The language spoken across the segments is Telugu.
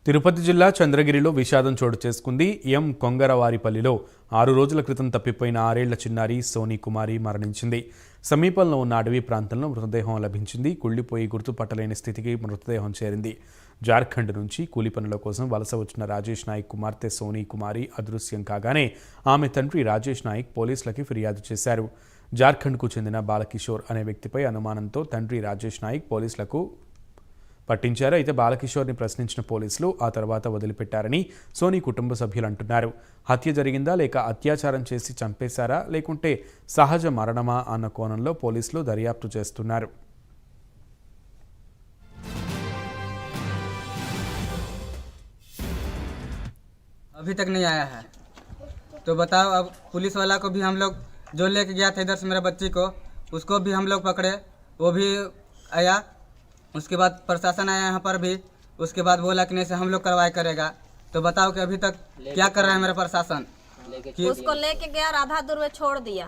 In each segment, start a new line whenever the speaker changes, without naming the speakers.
తిరుపతి జిల్లా చంద్రగిరిలో విషాదం చోటు చేసుకుంది. ఎం కొంగరవారిపల్లిలో 6 రోజుల క్రితం తప్పిపోయిన 6 ఏళ్ల చిన్నారి సోనీ కుమారి మరణించింది. సమీపంలో ఉన్న అడవి ప్రాంతంలో మృతదేహం లభించింది. కుళ్లిపోయి గుర్తుపట్టలేని స్థితికి మృతదేహం చేరింది. జార్ఖండ్ నుంచి కూలి పనుల కోసం వలస వచ్చిన రాజేష్ నాయక్ కుమార్తె సోనీ కుమారి అదృశ్యం కాగానే ఆమె తండ్రి రాజేష్ నాయక్ పోలీసులకి ఫిర్యాదు చేశారు. జార్ఖండ్కు చెందిన బాలకిషోర్ అనే వ్యక్తిపై అనుమానంతో తండ్రి రాజేష్ నాయక్ పోలీసులకు పట్టించారు. అయితే బాలకిషోర్ని ప్రశ్నించిన పోలీసులు ఆ తర్వాత వదిలిపెట్టారని సోనీ కుటుంబ సభ్యులు అంటున్నారు. హత్య జరిగిందా లేక అత్యాచారం చేసి చంపేశారా లేకుంటే సహజ మరణమా అన్న కోణంలో పోలీసులు దర్యాప్తు చేస్తున్నారు.
अभी तक नहीं आया है तो बताओ। अब पुलिस वाला को भी हम लोग जो लेके गया था इधर से मेरा बच्ची को, उसको भी हम लोग पकड़े, वो भी आया। उसके बाद प्रशासन आया यहाँ पर भी, उसके बाद बोला कि नहीं से हम लोग कार्रवाई करेगा। तो बताओ कि अभी तक क्या कर रहा है मेरा प्रशासन?
उसको लेके गया और आधा दूर में छोड़ दिया,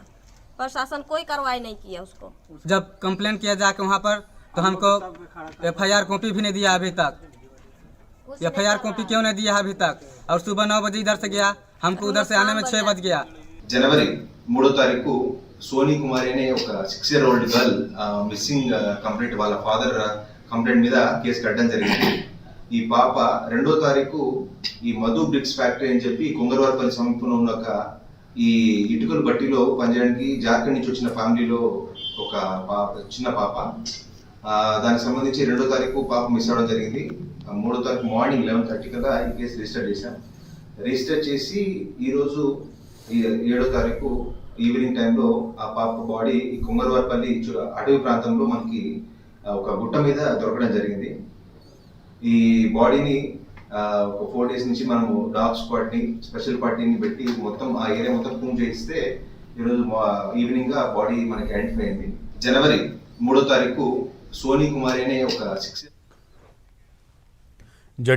प्रशासन कोई कार्रवाई नहीं किया उसको।
जब कंप्लेन किया जाके वहाँ पर तो हमको FIR कॉपी भी नहीं दिया अभी तक। FIR कॉपी क्यों नहीं दिया अभी तक? और सुबह 9 बजे इधर से गया, हमको उधर से आने में 6 बज गया।
जनवरी 3వ తారీఖు సోనీ కుమారి అనే ఒక 6-year-old గర్ల్ మిస్సింగ్ కంప్లైంట్ వాళ్ళ ఫాదర్ కంప్లైంట్ మీద కేసు కట్టడం జరిగింది. ఈ పాప 2వ తారీఖు ఈ మధు బ్రిక్స్ ఫ్యాక్టరీ అని చెప్పి కొంగరవారిపల్లి సమీపంలో ఉన్న ఒక ఈ ఇటుకల బట్టిలో పనిచేయడానికి జార్ఖండ్ నుంచి వచ్చిన ఫ్యామిలీలో ఒక చిన్న పాప. దానికి సంబంధించి 2వ తారీఖు పాప మిస్ అవ్వడం జరిగింది. 3వ తారీఖు మార్నింగ్ 11:30 కల్లా ఈ కేసు రిజిస్టర్ చేసి ఈరోజు 7వ తారీఖు ఈవినింగ్ టైంలో ఆ పాప బాడీ ఈ కొంగరవారిపల్లి అటవీ ప్రాంతంలో మనకి ఒక గుట్ట మీద దొరకడం జరిగింది. ఈ బాడీని ఒక 4 days నుంచి మనము డాగ్ స్క్వాడ్ని స్పెషల్ పార్టీని పెట్టి మొత్తం ఆ ఏరియా మొత్తం క్లీన్ చేయిస్తే ఈరోజు ఈవినింగ్ గా బాడీ మనకి ఐడెంటిఫై అయింది. జనవరి 3వ తారీఖు సోనీ కుమారి అనే ఒక 6